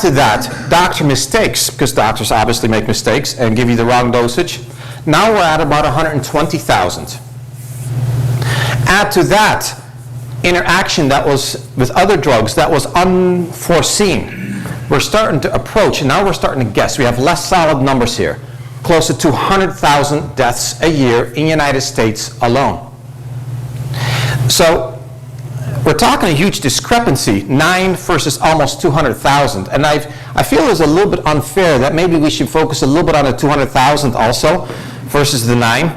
to that doctor mistakes, because doctors obviously make mistakes and give you the wrong dosage. Now we're at about 120,000. Add to that interaction that was with other drugs that was unforeseen. We're starting to approach, and now we're starting to guess. We have less solid numbers here. Close to 200,000 deaths a year in the United States alone. So we're talking a huge discrepancy, 9 versus almost 200,000. And I feel it's a little bit unfair that maybe we should focus a little bit on the 200,000 also versus the 9.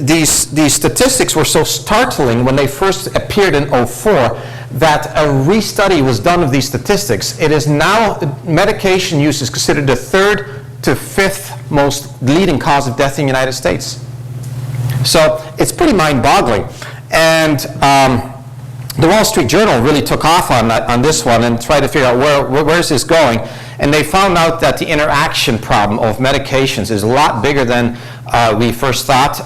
These statistics were so startling when they first appeared in 2004 that a restudy was done of these statistics. It is now, medication use is considered the 3rd to 5th most leading cause of death in the United States. So it's pretty mind-boggling. And the Wall Street Journal really took off on this one and tried to figure out where is this going. And they found out that the interaction problem of medications is a lot bigger than we first thought.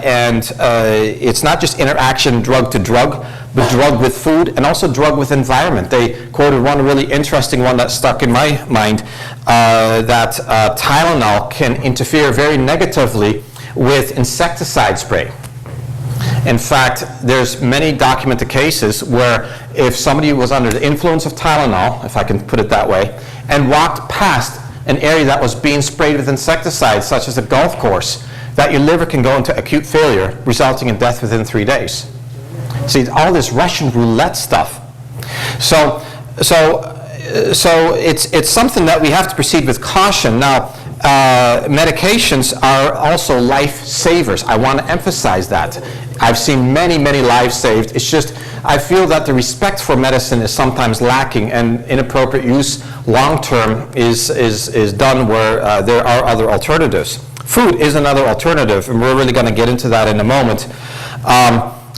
It's not just interaction drug to drug, but drug with food and also drug with environment. They quoted one really interesting one that stuck in my mind, that Tylenol can interfere very negatively with insecticide spray. In fact, there's many documented cases where if somebody was under the influence of Tylenol, if I can put it that way, and walked past an area that was being sprayed with insecticides, such as a golf course, that your liver can go into acute failure, resulting in death within 3 days. See, all this Russian roulette stuff. So it's something that we have to proceed with caution. Now, medications are also life savers. I want to emphasize that. I've seen many, many lives saved. It's just, I feel that the respect for medicine is sometimes lacking, and inappropriate use long-term is done where there are other alternatives. Food is another alternative, and we're really going to get into that in a moment.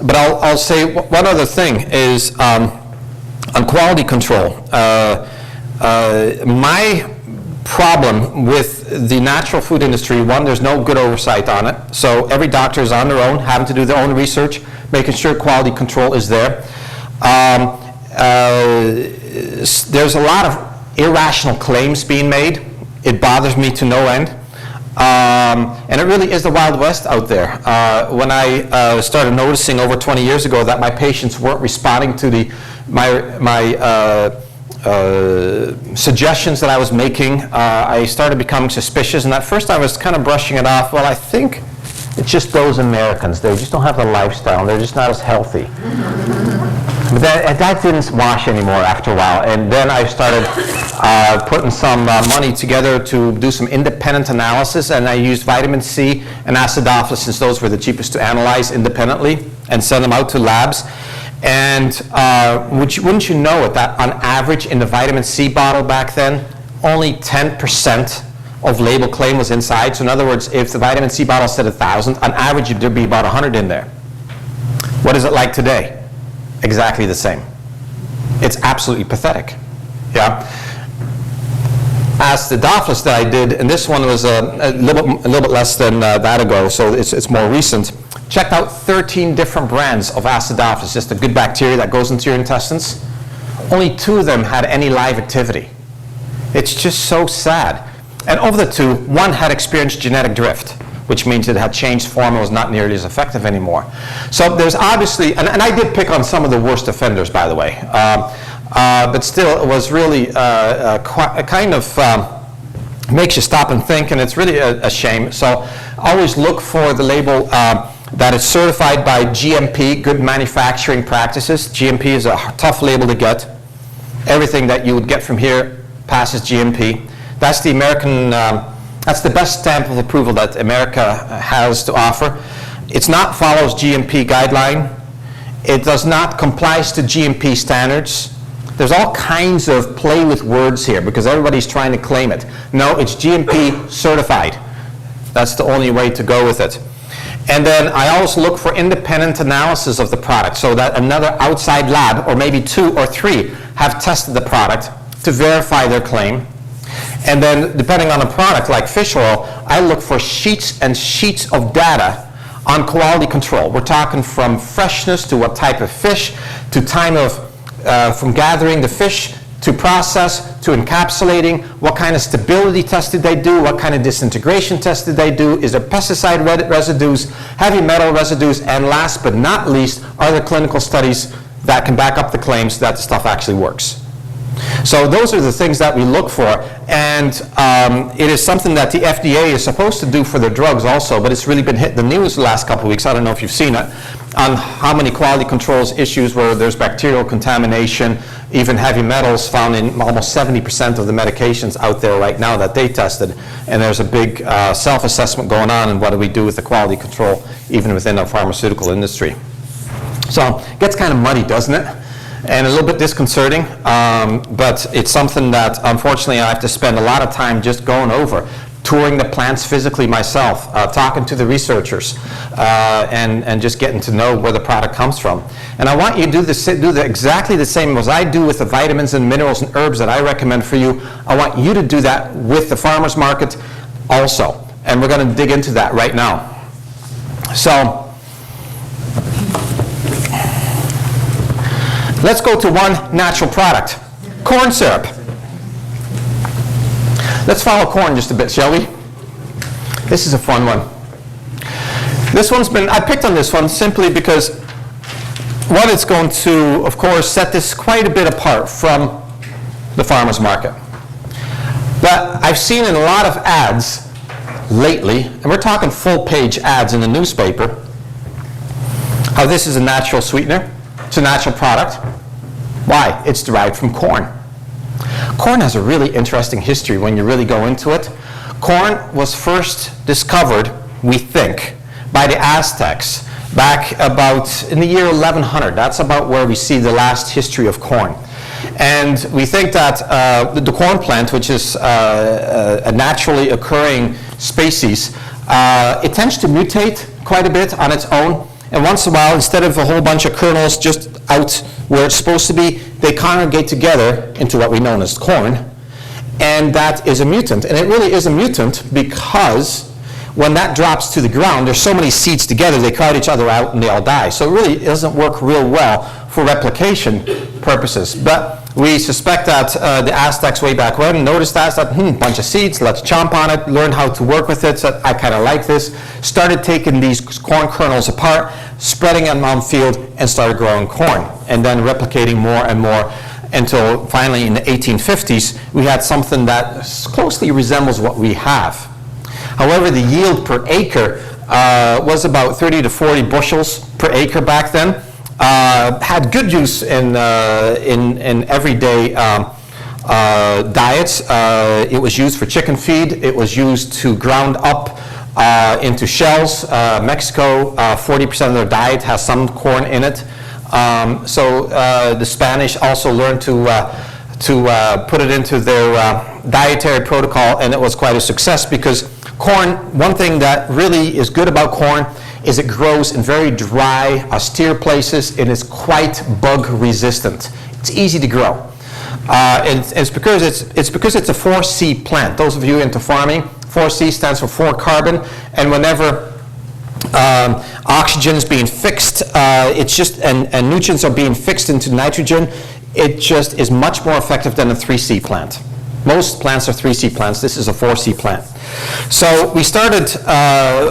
But I'll say one other thing is on quality control. My problem with the natural food industry, one, there's no good oversight on it. So every doctor is on their own, having to do their own research, making sure quality control is there. There's a lot of irrational claims being made. It bothers me to no end. And it really is the Wild West out there. When I started noticing over 20 years ago that my patients weren't responding to my suggestions that I was making, I started becoming suspicious, and at first I was kind of brushing it off. Well, I think it's just those Americans. They just don't have the lifestyle. They're just not as healthy. But that didn't wash anymore after a while, and then I started putting some money together to do some independent analysis, and I used vitamin C and acidophilus, since those were the cheapest to analyze independently, and send them out to labs. And wouldn't you know it, that on average in the vitamin C bottle back then, only 10% of label claim was inside. So in other words, if the vitamin C bottle said 1,000, on average there'd be about 100 in there. What is it like today? Exactly the same. It's absolutely pathetic. Yeah. Acidophilus that I did, and this one was a little bit less than that ago, so it's more recent. Checked out 13 different brands of acidophilus, just a good bacteria that goes into your intestines. Only 2 of them had any live activity. It's just so sad. And of the 2, one had experienced genetic drift, which means it had changed form and was not nearly as effective anymore. So there's obviously, and I did pick on some of the worst offenders, by the way, but still it was really kind of makes you stop and think, and it's really a shame. So always look for the label that is certified by GMP, Good Manufacturing Practices. GMP is a tough label to get. Everything that you would get from here passes GMP. That's the American, that's the best stamp of approval that America has to offer. It's not follows GMP guideline. It does not comply to GMP standards. There's all kinds of play with words here because everybody's trying to claim it. No, it's GMP certified. That's the only way to go with it. And then I always look for independent analysis of the product, so that another outside lab, or maybe 2 or 3, have tested the product to verify their claim. And then depending on the product, like fish oil, I look for sheets and sheets of data on quality control. We're talking from freshness to what type of fish, to time of from gathering the fish to process, to encapsulating, what kind of stability test did they do, what kind of disintegration test did they do, is there pesticide residues, heavy metal residues, and last but not least, are there clinical studies that can back up the claims that the stuff actually works. So those are the things that we look for, and it is something that the FDA is supposed to do for their drugs also, but it's really been hitting the news the last couple of weeks, I don't know if you've seen it, on how many quality controls issues where there's bacterial contamination, even heavy metals found in almost 70% of the medications out there right now that they tested, and there's a big self-assessment going on, and what do we do with the quality control even within our pharmaceutical industry. So it gets kind of muddy, doesn't it? And a little bit disconcerting, but it's something that unfortunately I have to spend a lot of time just going over, touring the plants physically myself, talking to the researchers, and just getting to know where the product comes from. And I want you to do exactly the same as I do with the vitamins and minerals and herbs that I recommend for you. I want you to do that with the farmer's market also. And we're going to dig into that right now. So, let's go to one natural product, corn syrup. Let's follow corn just a bit, shall we? This is a fun one. This one's been, I picked on this one simply because one, it's going to, of course, set this quite a bit apart from the farmer's market. But I've seen in a lot of ads lately, and we're talking full-page ads in the newspaper, how this is a natural sweetener. It's a natural product. Why? It's derived from corn. Corn has a really interesting history when you really go into it. Corn was first discovered, we think, by the Aztecs back about in the year 1100. That's about where we see the last history of corn. And we think that the corn plant, which is a naturally occurring species, it tends to mutate quite a bit on its own. And once in a while, instead of a whole bunch of kernels just out where it's supposed to be, they congregate together into what we know as corn. And that is a mutant. And it really is a mutant because when that drops to the ground, there's so many seeds together, they crowd each other out and they all die. So it really doesn't work real well for replication purposes. But we suspect that the Aztecs way back when noticed that, thought, bunch of seeds, let's chomp on it, learn how to work with it, so I kind of like this. Started taking these corn kernels apart, spreading them on field, and started growing corn. And then replicating more and more until finally in the 1850s, we had something that closely resembles what we have. However, the yield per acre was about 30 to 40 bushels per acre back then. Had good use in everyday diets. It was used for chicken feed. It was used to ground up into shells. Mexico, 40% of their diet has some corn in it. So the Spanish also learned to put it into their dietary protocol, and it was quite a success because corn, one thing that really is good about corn is it grows in very dry, austere places, and is quite bug resistant. It's easy to grow. And it's because it's a 4C plant. Those of you into farming, 4C stands for 4 carbon, and whenever oxygen is being fixed, and nutrients are being fixed into nitrogen, it just is much more effective than a 3C plant. Most plants are 3C plants. This is a 4C plant. So we started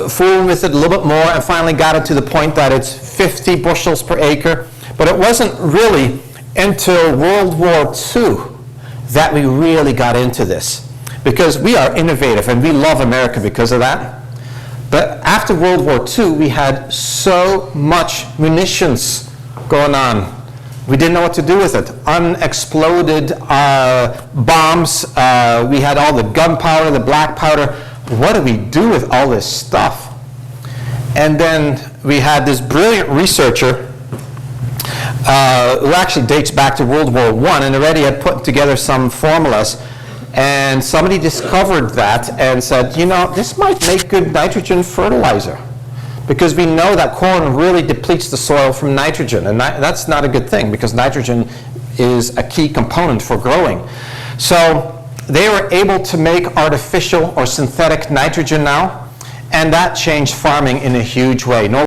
fooling with it a little bit more and finally got it to the point that it's 50 bushels per acre. But it wasn't really until World War II that we really got into this, because we are innovative and we love America because of that. But after World War II, we had so much munitions going on. We didn't know what to do with it. Unexploded bombs. We had all the gunpowder, the black powder. What do we do with all this stuff? And then we had this brilliant researcher who actually dates back to World War I and already had put together some formulas. And somebody discovered that and said, you know, this might make good nitrogen fertilizer, because we know that corn really depletes the soil from nitrogen, and that's not a good thing because nitrogen is a key component for growing. So they were able to make artificial or synthetic nitrogen now, and that changed farming in a huge way.